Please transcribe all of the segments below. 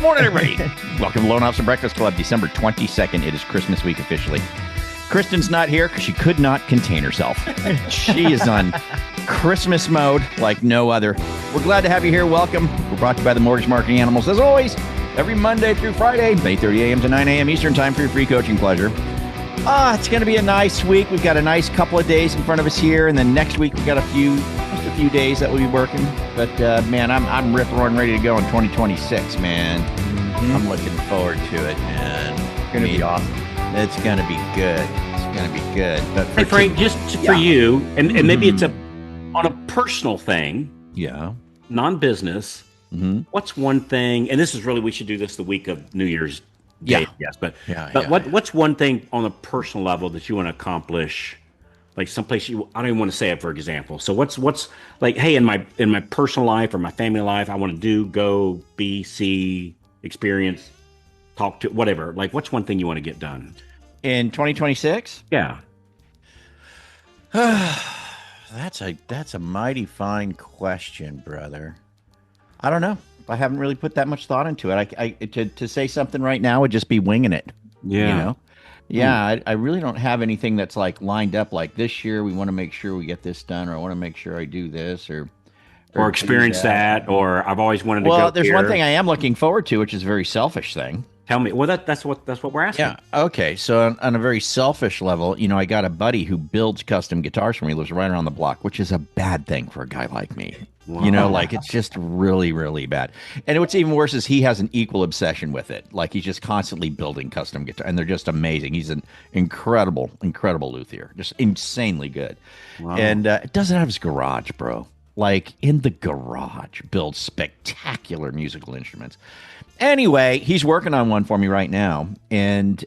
Good morning, everybody. Welcome to Loan Officer Breakfast Club, December 22nd. It is Christmas week officially. Kristen's not here because she could not contain herself. She is on Christmas mode like no other. We're glad to have you here. Welcome. We're brought to you by the Mortgage Marketing Animals. As always, every Monday through Friday, 8:30 a.m. to 9 a.m. Eastern Time for your free coaching pleasure. It's going to be a nice week. We've got a nice couple of days in front of us here, and then next week we've got just a few days that we'll be working. But man, I'm rip-roaring ready to go in 2026, man. Mm-hmm. I'm looking forward to it, man. It's going to be awesome. It's going to be good. It's going to be good. But hey, Frank, just for you, and maybe it's on a personal thing. Yeah. Non-business. Mm-hmm. What's one thing, and this is really, we should do this the week of New Year's Day, yes. But what's one thing on a personal level that you want to accomplish? Like someplace I don't even want to say it, for example. So what's like, hey, in my personal life or my family life, I want to go, be, see, experience, talk to, whatever. Like, what's one thing you want to get done in 2026? Yeah. That's a mighty fine question, brother. I don't know. I haven't really put that much thought into it. To say something right now would just be winging it. Yeah. You know? Yeah, I really don't have anything that's like lined up. Like this year, we want to make sure we get this done, or I want to make sure I do this, or experience that, or I've always wanted to go. Well, there's here. one thing I am looking forward to, which is a very selfish thing. Tell me. Well, that's what we're asking. Yeah. Okay. So on a very selfish level, I got a buddy who builds custom guitars for me. He lives right around the block, which is a bad thing for a guy like me. Wow. Like it's just really, really bad. And what's even worse is he has an equal obsession with it. Like he's just constantly building custom guitars, and they're just amazing. He's an incredible luthier, just insanely good. Wow. And it doesn't have his garage, bro. Like in the garage, builds spectacular musical instruments. Anyway, he's working on one for me right now, and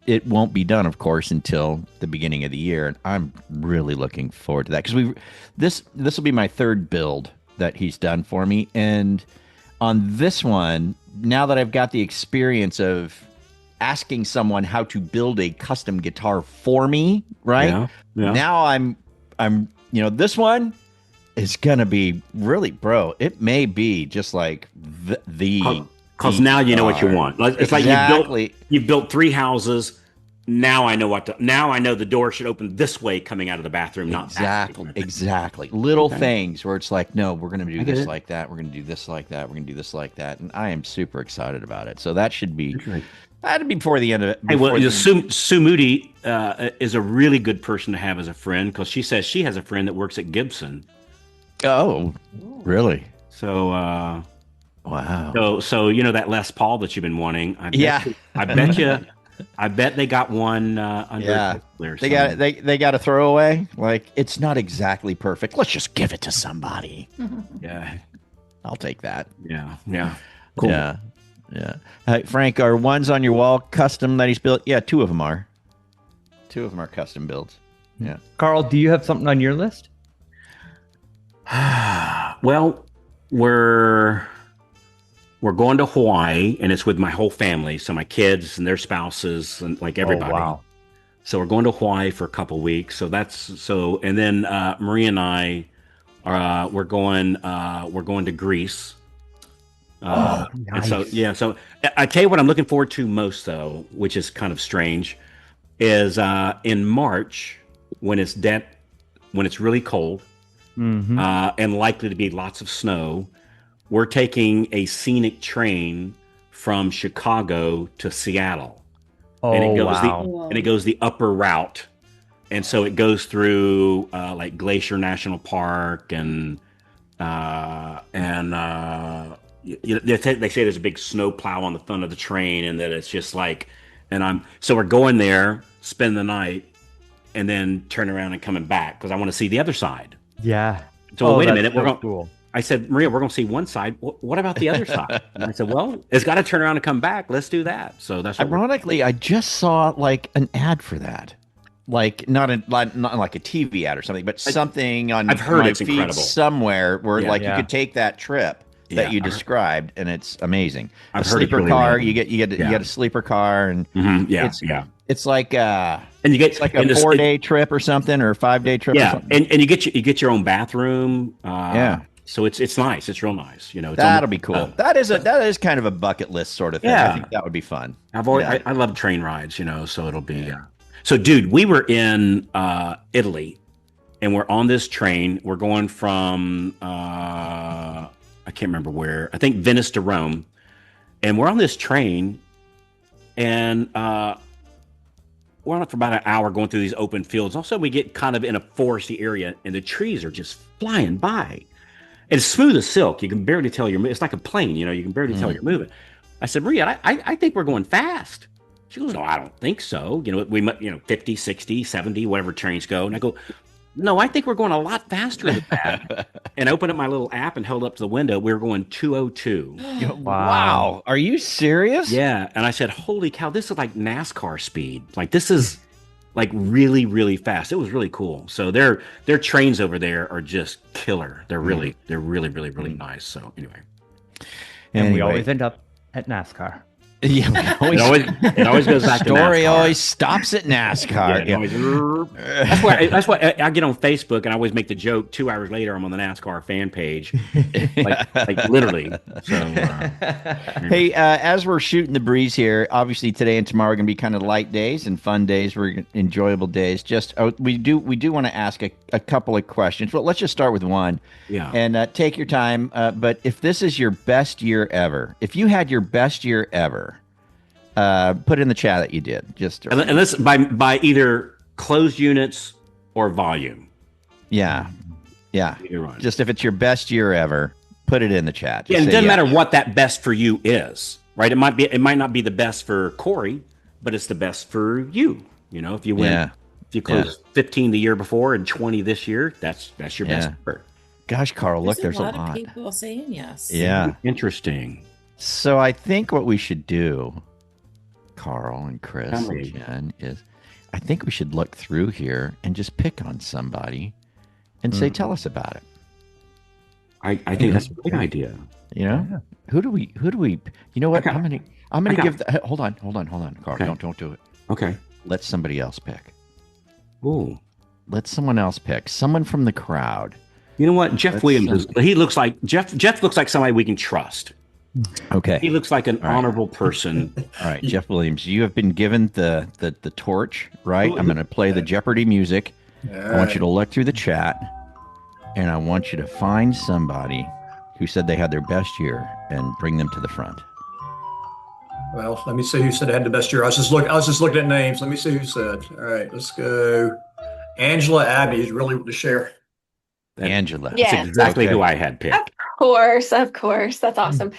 it won't be done, of course, until the beginning of the year. And I'm really looking forward to that because this will be my third build that he's done for me. And on this one, now that I've got the experience of asking someone how to build a custom guitar for me, right? Yeah. Now I'm this one is gonna be really, bro. It may be just like the. Because now you know what you want. It's exactly. Like you've built 3 houses. Now I know now I know the door should open this way coming out of the bathroom, not exactly. Little things where it's like, no, we're going to do this like that. We're going to do this like that. We're going to do this like that. And I am super excited about it. So that should be, that'd be before the end of it. Hey, well, Sue Moody is a really good person to have as a friend because she says she has a friend that works at Gibson. Oh, really? So, wow. So that Les Paul that you've been wanting. I bet they got one under there. They got a throwaway. Like it's not exactly perfect. Let's just give it to somebody. Yeah. I'll take that. Yeah. Cool. Yeah. Hey, Frank, are ones on your wall custom that he's built? Yeah, 2 of them are. 2 of them are custom builds. Yeah. Carl, do you have something on your list? Well, we're going to Hawaii, and it's with my whole family. So my kids and their spouses and like everybody. Oh, wow. So we're going to Hawaii for a couple weeks. And then Marie and I we're going to Greece. Nice. And so I tell you what I'm looking forward to most though, which is kind of strange, is in March when it's really cold, and likely to be lots of snow. We're taking a scenic train from Chicago to Seattle. And it goes the upper route. And so it goes through like Glacier National Park and they say there's a big snow plow on the front of the train, and that it's just like, so we're going there, spend the night, and then turn around and coming back because I want to see the other side. Yeah. So wait a minute, cool. I said, Maria, we're going to see one side. What about the other side? And I said, well, it's got to turn around and come back. Let's do that. So that's ironically, I just saw like an ad for that, like not like a TV ad or something, but something on I've heard my it's feed incredible somewhere where you could take that trip that you described, and it's amazing. I've a heard sleeper really car, amazing. you get a sleeper car, and it's like and you get it's like a 4-day trip or something, or a 5-day trip. Yeah, or something. and you get your own bathroom. So it's nice. It's real nice. You know, it's That'll almost, be cool. That is kind of a bucket list sort of thing. I yeah. think that would be fun. I've always Yeah. I love train rides. You know, so it'll be. Yeah. So, dude, we were in Italy, and we're on this train. We're going from I can't remember where. I think Venice to Rome, and we're on this train, and we're on it for about an hour going through these open fields. Also, we get kind of in a foresty area, and the trees are just flying by. And it's smooth as silk. You can barely tell it's like a plane, you know, you can barely tell you're moving. I said, Maria, I think we're going fast. She goes, no, I don't think so. You know, we might, 50, 60, 70, whatever trains go. And I go, no, I think we're going a lot faster than that. And I opened up my little app and held up to the window. We were going 202. Wow. Are you serious? Yeah. And I said, holy cow, this is like NASCAR speed. Like this is like really, really fast. It was really cool. So their trains over there are just killer. They're really, really nice. So anyway. And we always end up at NASCAR. Yeah, it always goes back to NASCAR. Story always stops at NASCAR. That's why I get on Facebook and I always make the joke. 2 hours later, I'm on the NASCAR fan page, like literally. So, hey, as we're shooting the breeze here, obviously today and tomorrow are going to be kind of light days and fun days. We're enjoyable days. Just we do want to ask a couple of questions. Well, let's just start with one. Yeah. And take your time. But if this is your best year ever, if you had your best year ever. Put in the chat that you did. Just and this by either closed units or volume. Yeah. Right. Just if it's your best year ever, put it in the chat. And it doesn't matter what that best for you is, right? It might not be the best for Cory, but it's the best for you. You know, if you win, if you close 15 the year before and 20 this year, that's your best ever. Gosh, Carl, look, there's a lot of people saying yes. Yeah, interesting. So I think what we should do, Carl and Chris and Jen, is I think we should look through here and just pick on somebody and say, tell us about it. I think that's a great idea. You know, who do we, you know what? I'm going to give, hold on, Carl. Okay. Don't do it. Okay. Let somebody else pick. Ooh. Let someone else pick. Someone from the crowd. You know what? Jeff Williams, he looks like, Jeff looks like somebody we can trust. Okay. He looks like an honorable person. All right, Jeff Williams, you have been given the torch, right? I'm going to play the Jeopardy music. I want you to look through the chat, and I want you to find somebody who said they had their best year and bring them to the front. Well, let me see who said they had the best year. I was just looking at names. Let me see who said. All right, let's go. Angela Abney is really to share. Angela. That's exactly who I had picked. Of course. That's awesome.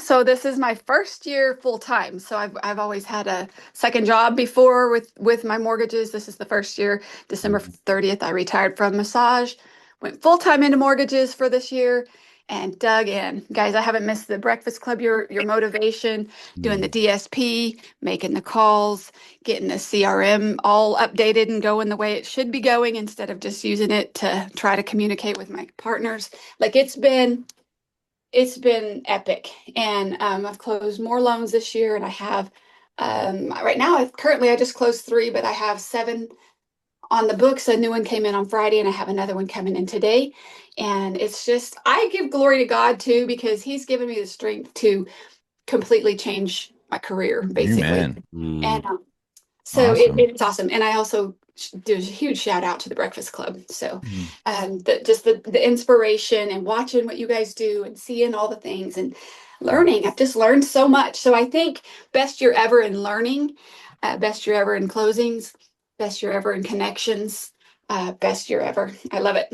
So this is my first year full time. So I've always had a second job before with my mortgages. This is the first year. December 30th, I retired from massage, went full time into mortgages for this year and dug in. Guys, I haven't missed the Breakfast Club, your motivation, doing the DSP, making the calls, getting the CRM all updated and going the way it should be going instead of just using it to try to communicate with my partners. Like it's been epic. And I've closed more loans this year, and I have right now I just closed 3, but I have 7 on the books. A new one came in on Friday, and I have another one coming in today. And it's just, I give glory to God too, because he's given me the strength to completely change my career, basically. Amen. And so Awesome. it's awesome. And I also do a huge shout out to the Breakfast Club. So the inspiration and watching what you guys do and seeing all the things and learning. I've just learned so much. So I think best year ever in learning, best year ever in closings, best year ever in connections, best year ever. I love it.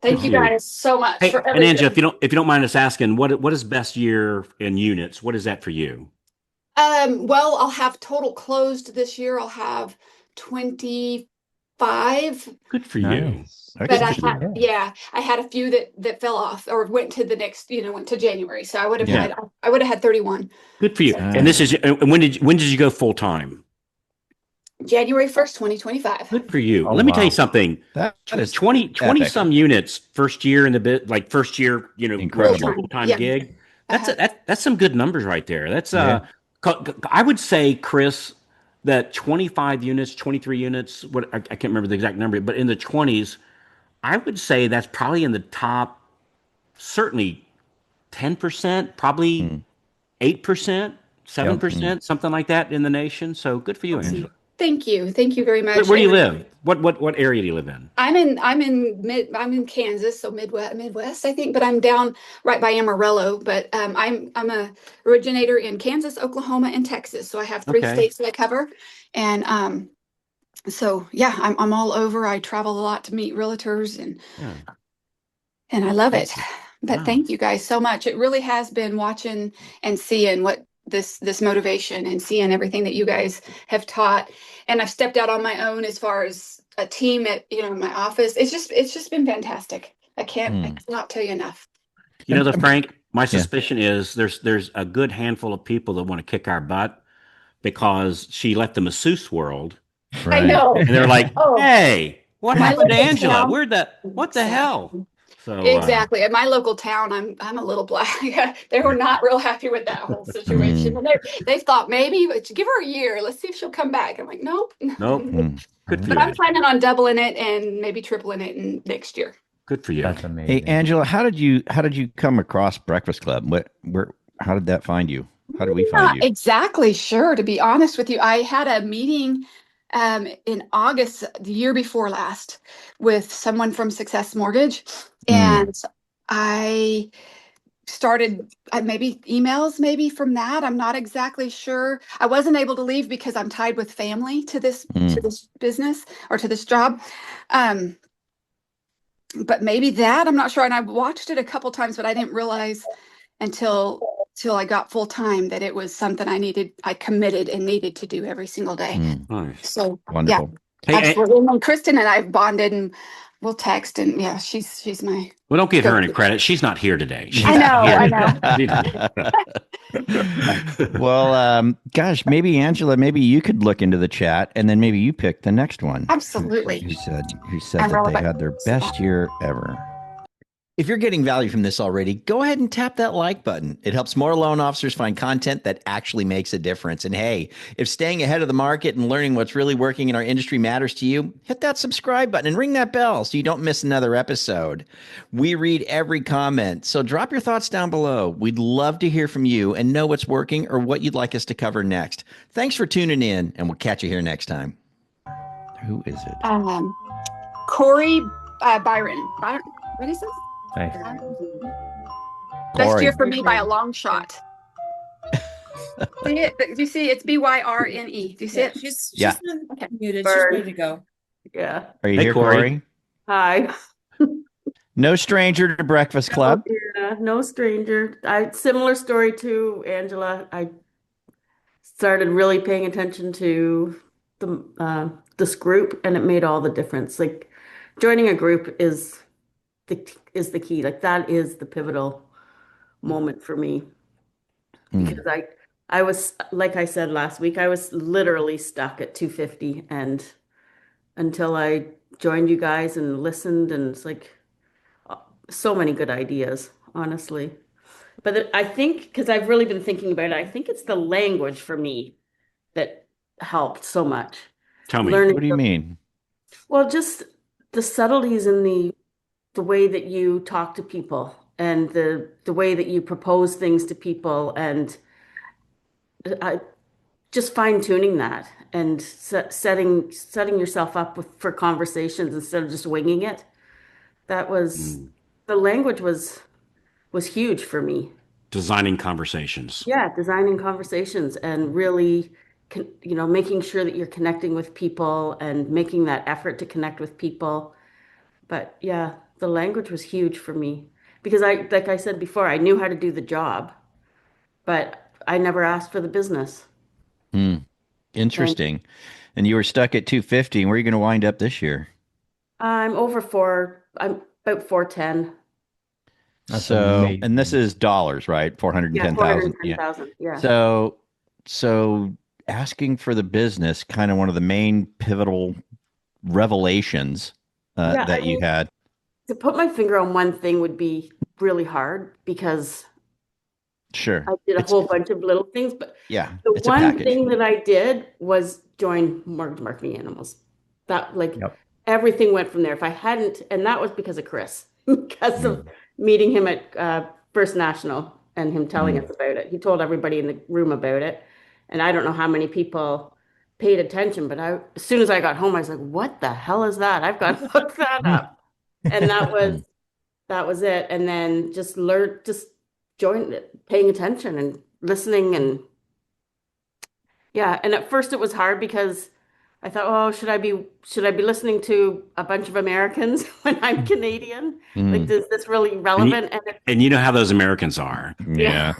Thank you guys so much for everything. And Angela, if you don't mind us asking, what is best year in units? What is that for you? Well, I'll have total closed this year. I'll have 25. Good for you. But I had a few that fell off or went to the next, went to January. So I would have had 31. Good for you. And this is when did you go full time? January 1st, 2025. Good for you. Let me tell you something. That is 20 some units first year in the bit, like first year, Incredible. full-time gig. That's some good numbers right there. That's I would say, Chris, that 25 units, 23 units, I can't remember the exact number, but in the 20s, I would say that's probably in the top certainly 10%, probably 8%, 7%, something like that in the nation. So good for you, Angela. Thank you. Thank you very much. Where do you live? What area do you live in? I'm in Kansas, so Midwest, I think, but I'm down right by Amarillo. But I'm a originator in Kansas, Oklahoma, and Texas. So I have three states that I cover. And so yeah, I'm all over. I travel a lot to meet realtors and I love it. But thank you guys so much. It really has been watching and seeing what this motivation and seeing everything that you guys have taught. And I've stepped out on my own as far as a team at my office. It's just been fantastic. I cannot tell you enough. Frank, my suspicion is there's a good handful of people that want to kick our butt because she left the masseuse world. Right. I know. And they're like, hey, what happened to Angela? What the hell? So exactly. At my local town, I'm a little black. They were not real happy with that whole situation. And they thought maybe, but give her a year. Let's see if she'll come back. I'm like, nope. Good for but you. I'm planning on doubling it and maybe tripling it in next year. Good for you. That's amazing. Hey, Angela, how did you come across Breakfast Club? How did that find you? How did we find you? Exactly sure. To be honest with you, I had a meeting in August, the year before last, with someone from Success Mortgage. And I started maybe emails from that. I'm not exactly sure. I wasn't able to leave because I'm tied with family to this business or to this job. But maybe that, I'm not sure. And I watched it a couple times, but I didn't realize until I got full time that it was something I committed and needed to do every single day. Nice. So wonderful. Yeah, absolutely. And Kristen and I have bonded and we'll text, and yeah, she's my. Well, don't give her any credit. She's not here today. I know. Well, gosh, maybe Angela, maybe you could look into the chat, and then maybe you pick the next one. Absolutely. Who said that they had their best year ever? If you're getting value from this already, go ahead and tap that like button. It helps more loan officers find content that actually makes a difference. And hey, if staying ahead of the market and learning what's really working in our industry matters to you, hit that subscribe button and ring that bell so you don't miss another episode. We read every comment, so drop your thoughts down below. We'd love to hear from you and know what's working or what you'd like us to cover next. Thanks for tuning in, and we'll catch you here next time. Who is it? Cory Byrne. What is this? Thanks. Best year for me by a long shot. See it? Do you see? It's Byrne. Do you see it? She's muted. She's ready to go. Yeah. Are you here, Cory? Hi. No stranger to Breakfast Club. Yeah, no stranger. Similar story to Angela. I started really paying attention to this group, and it made all the difference. Like, joining a group is the key. Like, that is the pivotal moment for me. Because I was, like I said last week, I was literally stuck at 250, and until I joined you guys and listened, and it's like so many good ideas, honestly. But I think, because I've really been thinking about it, I think it's the language for me that helped so much. Tell me, what do you mean? Well, just the subtleties in the way that you talk to people, and the way that you propose things to people, and just fine-tuning that, and setting yourself up for conversations instead of just winging it. That was the language was huge for me. Designing conversations. Yeah, designing conversations, and really, making sure that you're connecting with people and making that effort to connect with people. But yeah, the language was huge for me, because like I said before, I knew how to do the job, but I never asked for the business. Interesting. And you were stuck at 250. Where are you going to wind up this year? I'm about 410. And this is dollars, right? 410,000. Yeah, 410,000. Yeah. So asking for the business, kind of one of the main pivotal revelations that you had. To put my finger on one thing would be really hard, because sure, I did a whole bunch of little things, but the one thing that I did was join Mortgage Marketing Animals. That everything went from there. If I hadn't, and that was because of Chris, because of meeting him at First National and him telling us about it. He told everybody in the room about it. And I don't know how many people paid attention, but as soon as I got home, I was like, what the hell is that? I've got to look that up. And that was it. And then just paying attention and listening. And yeah. And at first it was hard because I thought, oh, should I be listening to a bunch of Americans when I'm Canadian? Like, is this really relevant? And you know how those Americans are. Yeah.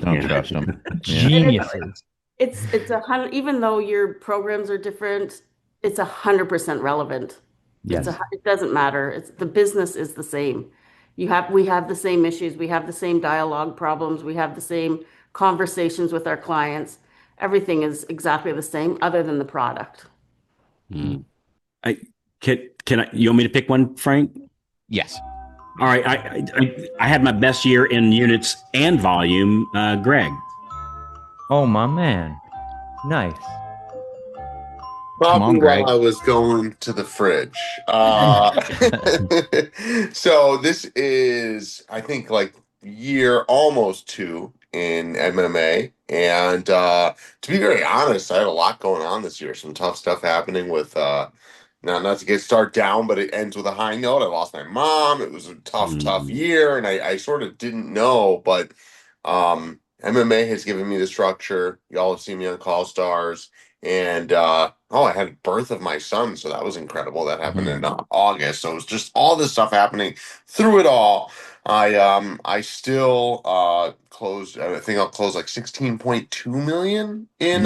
Don't trust them. Geniuses. It's 100, even though your programs are different, it's 100% relevant. Yes. It doesn't matter. The business is the same. We have the same issues. We have the same dialogue problems. We have the same conversations with our clients. Everything is exactly the same other than the product. Can you want me to pick one, Frank? Yes. All right. I had my best year in units and volume. Greg. Oh, my man. Nice. Probably while I was going to the fridge. So this is, I think, like year almost 2 in MMA. And to be very honest, I had a lot going on this year. Some tough stuff happening with, not to get start down, but it ends with a high note. I lost my mom. It was a tough year. And I sort of didn't know, but MMA has given me the structure. Y'all have seen me on Call Stars. And I had birth of my son, so that was incredible. That happened in August. So it was just all this stuff happening through it all. I still closed. I think I'll close like 16.2 million in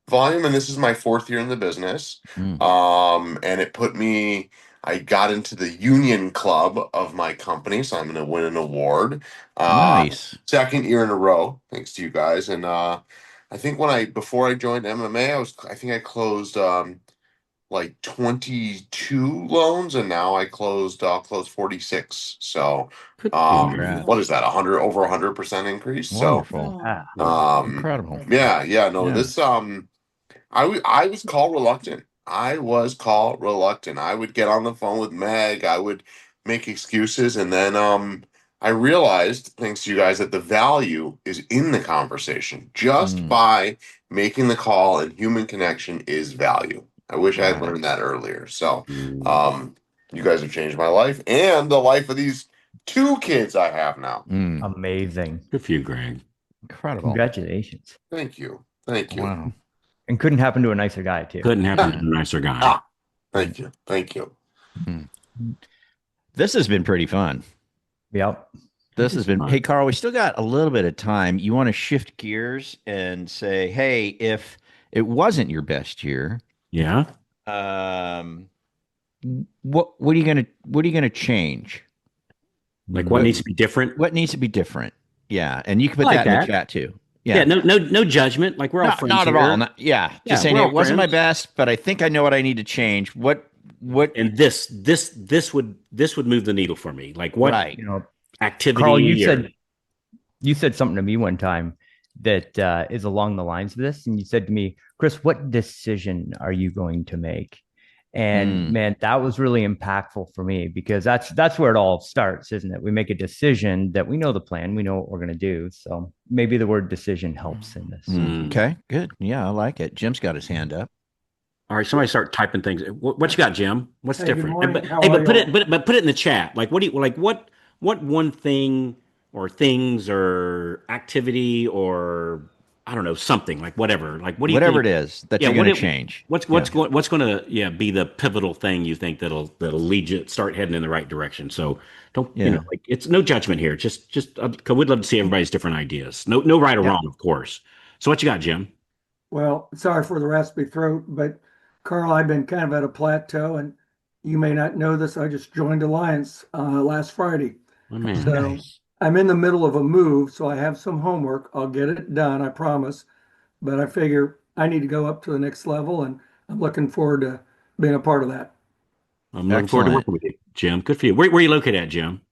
volume, and this is my 4th year in the business. And it put me. I got into the union club of my company, so I'm going to win an award. Nice. 2nd year in a row, thanks to you guys. And I think before I joined MMA, I think I closed like 22 loans, and now I'll close 46. So what is that? Over 100% increase. Wonderful. So incredible. Yeah. No, this I was call reluctant. I would get on the phone with Meg. I would make excuses, and then I realized, thanks to you guys, that the value is in the conversation. Just by making the call, and human connection is value. I wish I had learned that earlier. So you guys have changed my life and the life of these 2 kids I have now. Amazing. Good for you, Greg. Incredible. Congratulations. Thank you. Wow. And couldn't happen to a nicer guy, too. Couldn't happen to a nicer guy. Thank you. This has been pretty fun. Yep. This has been. Hey, Carl, we still got a little bit of time. You want to shift gears and say, hey, if it wasn't your best year, what are you gonna change? Like what needs to be different? What needs to be different? Yeah, and you can put that in the chat too. Yeah, no judgment. Like we're all friends. Not at all. Just saying it wasn't my best, but I think I know what I need to change. What? And this would move the needle for me. Like what? Right. Activity. Carl, you said something to me one time that is along the lines of this, and you said to me, Chris, what decision are you going to make? And man, that was really impactful for me, because that's where it all starts, isn't it? We make a decision that we know the plan, we know what we're going to do. So maybe the word decision helps in this. Okay, good. Yeah, I like it. Jim's got his hand up. All right, somebody start typing things. What you got, Jim? What's different? But put it in the chat. Like, what do you like? What one thing or things or activity or I don't know, something like whatever. Like what do you whatever think, it is that you're going to change? What's going to be the pivotal thing you think that'll lead you start heading in the right direction? So don't like it's no judgment here. Just we'd love to see everybody's different ideas. No right or wrong, of course. So what you got, Jim? Well, sorry for the raspy throat, but Carl, I've been kind of at a plateau, and you may not know this. I just joined Alliance last Friday. Oh, man. So Nice. I'm in the middle of a move, so I have some homework. I'll get it done, I promise. But I figure I need to go up to the next level, and I'm looking forward to being a part of that. I'm looking forward to working with you, Jim. Good for you. Where are you located at, Jim?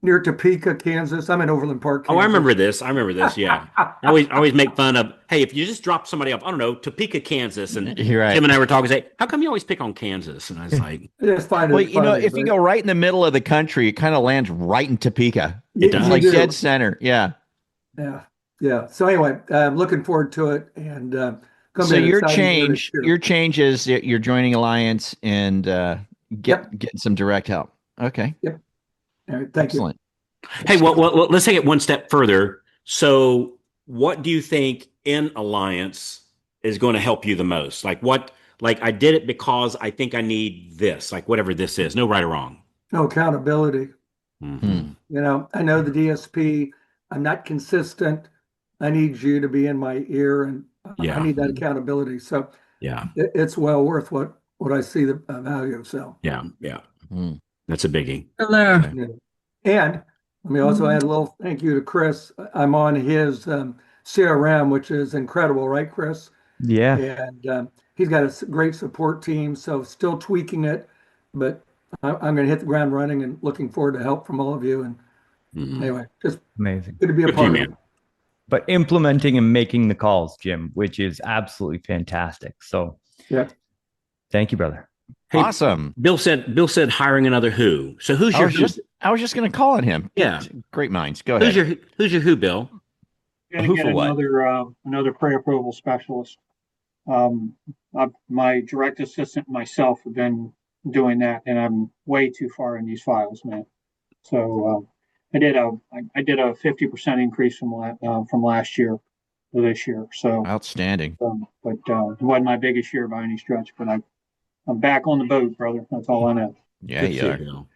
near Topeka, Kansas. I'm in Overland Park, Oh, I Kansas. remember this. I remember this. Yeah. I always make fun of, hey, if you just drop somebody off, I don't know, Topeka, Kansas, and You're right. Jim and I were talking, say, how come you always pick on Kansas? And I was like, Just find Well, it funny, if you go right in the middle of the country, it kind of lands right in Topeka. It It's does. like You do. dead center. Yeah. Yeah. So anyway, I'm looking forward to it, and gonna So be an exciting year this year. your change is that you're joining Alliance and Yep. getting some direct help. Okay. Yep. All right, thank Excellent. hey, well, let's take it one step further. So, what do you think in Alliance is going to help you the most? Like I did it because I think I need this, like whatever this is, no right or wrong. you. No accountability. Mhm. I know the DSP. I'm not consistent. I need you to be in my ear, and Yeah. I need that accountability. So Yeah. it's well worth what I see the value of. So Yeah. Yeah. Mm. That's a biggie. Hello. yeah. And let me also add a little thank you to Chris. I'm on his CRM, which is incredible, right, Chris? Yeah. And he's got a great support team. So still tweaking it, but I'm going to hit the ground running and looking forward to help from all of you. And Mhm. anyway, just Amazing. good to be a Good for you, part of it. man. But implementing and making the calls, Jim, which is absolutely fantastic. So Yeah. thank you, brother. Hey, Awesome. Bill said hiring another who. So who's your who? I was just going to call on him. Yeah. Great minds. Go ahead. Who's your who, Bill? Gonna Who get for what? another pre-approval specialist. My direct assistant and myself have been doing that, and I'm way too far in these files, man. So I did a 50% increase from last year to this year. So Outstanding. but it wasn't my biggest year by any stretch. But I'm back on the boat, brother. That's all I know. Yeah, Good to you see are. Bill.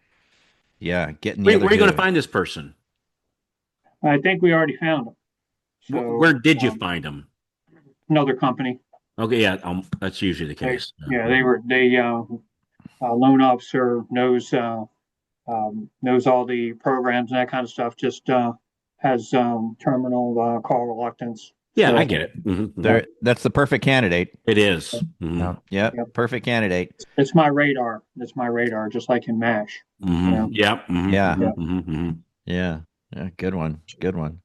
Yeah, getting the Where other are you going to who. find this person? I think we already found him. So Where did you find him? another company? Okay, yeah, that's usually the case. Loan officer knows all the programs and that kind of stuff. Just has terminal call reluctance. Yeah, So I get it. Mhm. That's the perfect candidate. It is. Mhm. Yep. Yep. Perfect candidate. it's my radar. It's my radar, just like in MASH. Mhm. Yep. Mhm. Yeah. Mhm. Mhm. Yeah. Good one. Good one.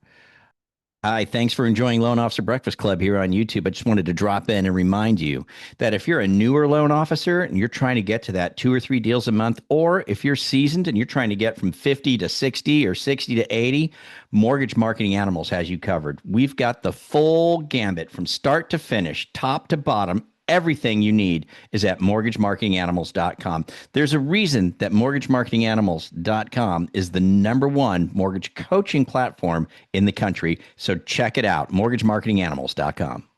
Hi, thanks for enjoying Loan Officer Breakfast Club here on YouTube. I just wanted to drop in and remind you that if you're a newer loan officer and you're trying to get to that 2 or 3 deals a month, or if you're seasoned and you're trying to get from 50 to 60 or 60 to 80, Mortgage Marketing Animals has you covered. We've got the full gambit from start to finish, top to bottom. Everything you need is at mortgagemarketinganimals.com. There's a reason that mortgagemarketinganimals.com is the #1 mortgage coaching platform in the country. So check it out, mortgagemarketinganimals.com.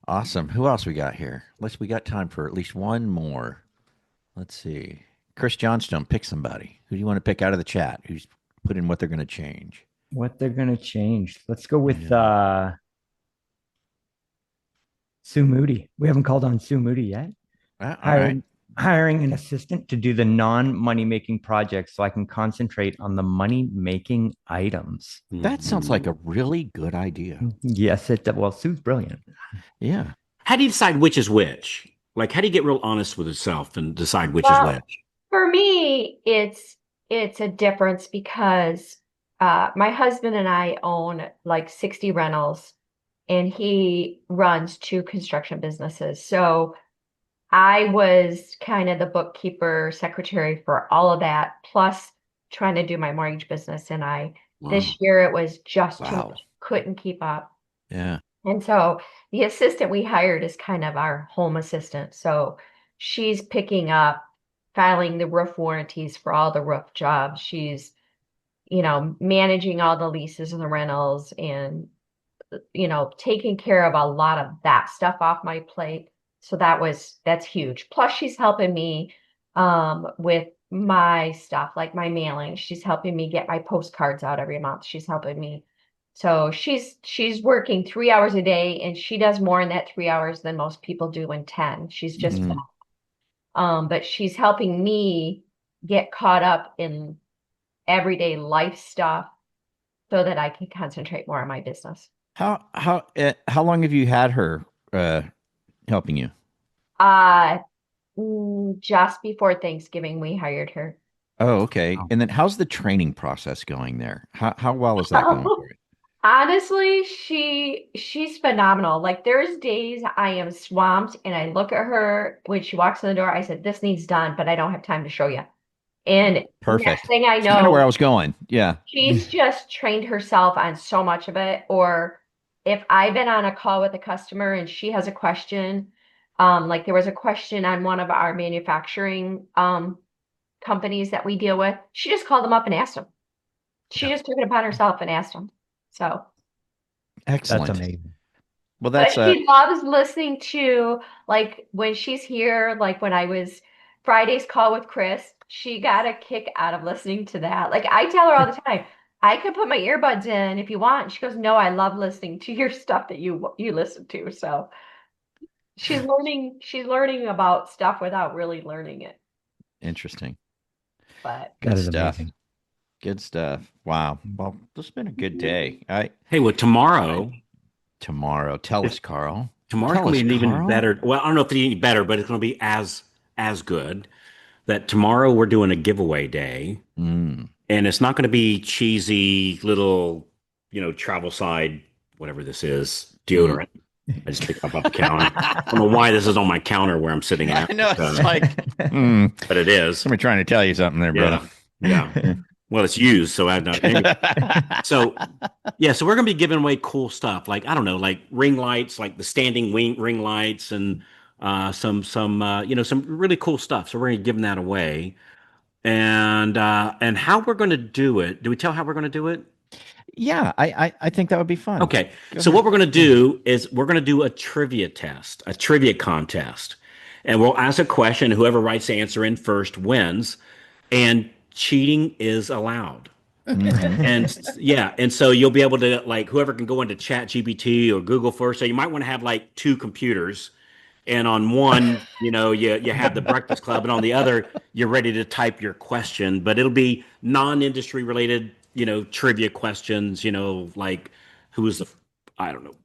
Awesome. Who else we got here? We got time for at least one more. Let's see. Chris Johnstone, pick somebody. Who do you want to pick out of the chat? Who's put in what they're going to change? What they're going to change. Let's go with Sue Moody. We haven't called on Sue Moody yet. All right. Hiring an assistant to do the non-money making projects so I can concentrate on the money making items. That sounds like a really good idea. Yes, well, Sue's brilliant. Yeah. How do you decide which is which? Like, how do you get real honest with yourself and decide which is which? For me, it's a difference because my husband and I own like 60 rentals, and he runs 2 construction businesses. So I was kind of the bookkeeper, secretary for all of that, plus trying to do my mortgage business. And this year it was just too much, couldn't keep up. Yeah. And so the assistant we hired is kind of our home assistant. So she's picking up, filing the roof warranties for all the roof jobs. She's, managing all the leases and the rentals and, taking care of a lot of that stuff off my plate. So that's huge. Plus she's helping me with my stuff, like my mailing. She's helping me get my postcards out every month. She's helping me. So she's working 3 hours a day, and she does more in that 3 hours than most people do in 10. She's just, but she's helping me get caught up in everyday life stuff so that I can concentrate more on my business. How long have you had her helping you? Just before Thanksgiving, we hired her. Oh, okay. And then how's the training process going there? How well is that going for you? Honestly, she's phenomenal. Like there's days I am swamped and I look at her when she walks in the door, I said, "This needs done, but I don't have time to show you." And next Perfect. thing I That's kind of where I know, was going. Yeah. she's just trained herself on so much of it. Or if I've been on a call with a customer and she has a question, like there was a question on one of our manufacturing companies that we deal with, she just called them up and asked them. She just took it upon herself and asked them. So Excellent. That's amazing. Well, but that's she loves listening to, like when she's here, like when I was Friday's call with Chris, she got a kick out of listening to that. Like I tell her all the time, I could put my earbuds in if you want. And she goes, "No, I love listening to your stuff that you listen to." So she's learning about stuff without really learning it. interesting. But Good That is stuff. amazing. Good stuff. Wow. Well, this has been a good day. Hey, well, tomorrow Tell us, Carl. tomorrow's Tell going us, to be an even Carl. better. Well, I don't know if it's any better, but it's going to be as good. That tomorrow we're doing a giveaway day, Mm. and it's not going to be cheesy little, travel side, whatever this is, deodorant. I just picked up off the counter. I don't know why this is on my counter where I'm sitting at. I know but, it's like, but it is. somebody trying to tell you something there, brother. Yeah. Well, it's used, so I don't. Anyway. So we're gonna be giving away cool stuff, like I don't know, like ring lights, like the standing ring lights, and some really cool stuff. So we're gonna be giving that away, and how we're gonna do it. Do we tell how we're gonna do it? Yeah, I think that would be fun. Okay. Go So ahead. what we're gonna do is we're gonna do a trivia contest, and we'll ask a question. Whoever writes the answer in first wins, and cheating is allowed. And so you'll be able to, like, whoever can go into Chat GPT or Google first. So you might want to have like two computers, and on one, you have the Breakfast Club, and on the other, you're ready to type your question. But it'll be non-industry related, trivia questions. Like who was the, I don't know,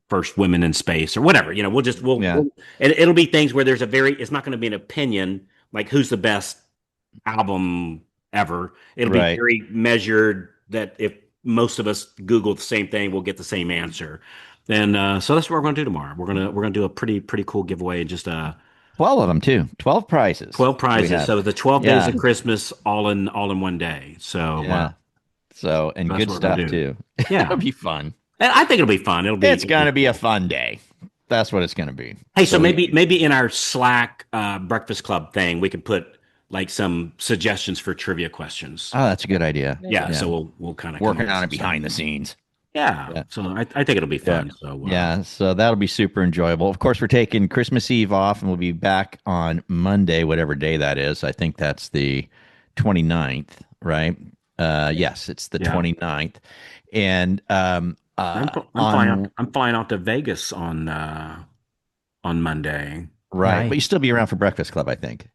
first women in space or whatever. We'll and it'll be things where it's not going to be an opinion like who's the best album ever. It'll be very measured, that if most of us Google the same thing, we'll get the same answer. And so that's what we're going to do tomorrow. We're gonna do a pretty cool giveaway. Just 12 of them too. 12 prizes. 12 prizes. So the 12 days of Christmas all in one day. So and good stuff too. Yeah, it'll be fun. And I think it'll be fun. It's gonna be a fun day. That's what it's gonna be. Hey, so maybe in our Slack Breakfast Club thing, we could put like some suggestions for trivia questions. Oh, that's a good idea. Yeah. So we'll kind of working on it behind the scenes. Yeah. So I think it'll be fun. So that'll be super enjoyable. Of course, we're taking Christmas Eve off, and we'll be back on Monday, whatever day that is. I think that's the 29th, right? Yes, it's the 29th. And I'm flying out to Vegas on Monday. Right. But you still be around for Breakfast Club, I think.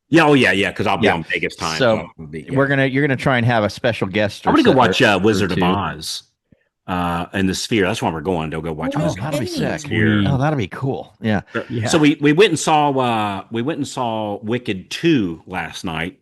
Yeah, because I'll be on Vegas time. So you're gonna try and have a special guest. I'm gonna go watch Wizard of Oz in the Sphere. That's why we're going to go watch. Oh, that'll be sick. Oh, that'll be cool. Yeah. So we went and saw Wicked 2 last night.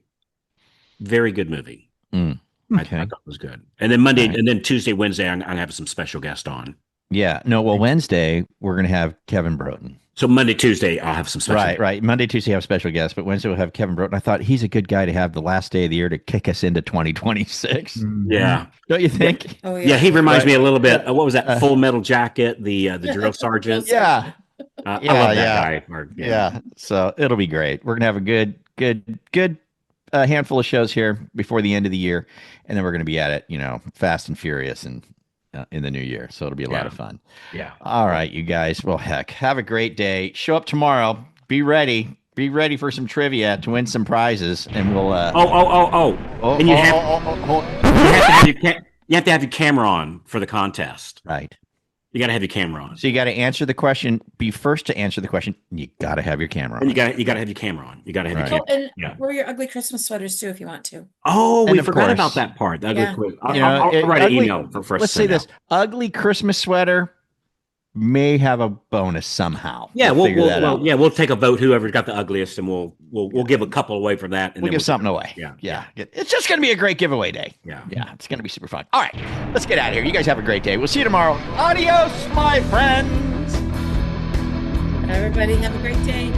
Very good movie. Okay. I thought it was good. And then Monday, and then Tuesday, Wednesday, I'm gonna have some special guest on. Yeah. No. Well, Wednesday we're gonna have Kevin Broughton. So Monday, Tuesday, I'll have some special. Right. Monday, Tuesday, have special guests, but Wednesday we'll have Kevin Broughton. I thought he's a good guy to have the last day of the year to kick us into 2026. Yeah. Don't you think? Oh, Yeah, he reminds me a little bit. What was that? Full Metal Jacket, the drill sergeant. Yeah. I love that guy. Yeah. So it'll be great. We're gonna have a good handful of shows here before the end of the year, and then we're gonna be at it, fast and furious and in the new year. So it'll be a lot of fun. Yeah. All right, you guys. Well, heck, have a great day. Show up tomorrow. Be ready. Be ready for some trivia to win some prizes, and we'll. And you have to have your camera on for the contest. Right. You got to have your camera on. So you got to answer the question. Be first to answer the question. You got to have your camera on. And you got to have your camera on. You got to have your camera. And wear your ugly Christmas sweaters too if you want to. Oh, we forgot about that part. I'll write an email for us. Let's say this: ugly Christmas sweater. may have a bonus somehow. Yeah, we'll figure that out. We'll take a vote. Whoever's got the ugliest, and we'll give a couple away for that. And we'll give something away. Yeah. It's just going to be a great giveraway day. Yeah, it's going to be super fun. All right, let's get out of here. You guys have a great day. We'll see you tomorrow. Adios, my friends. Everybody have a great day.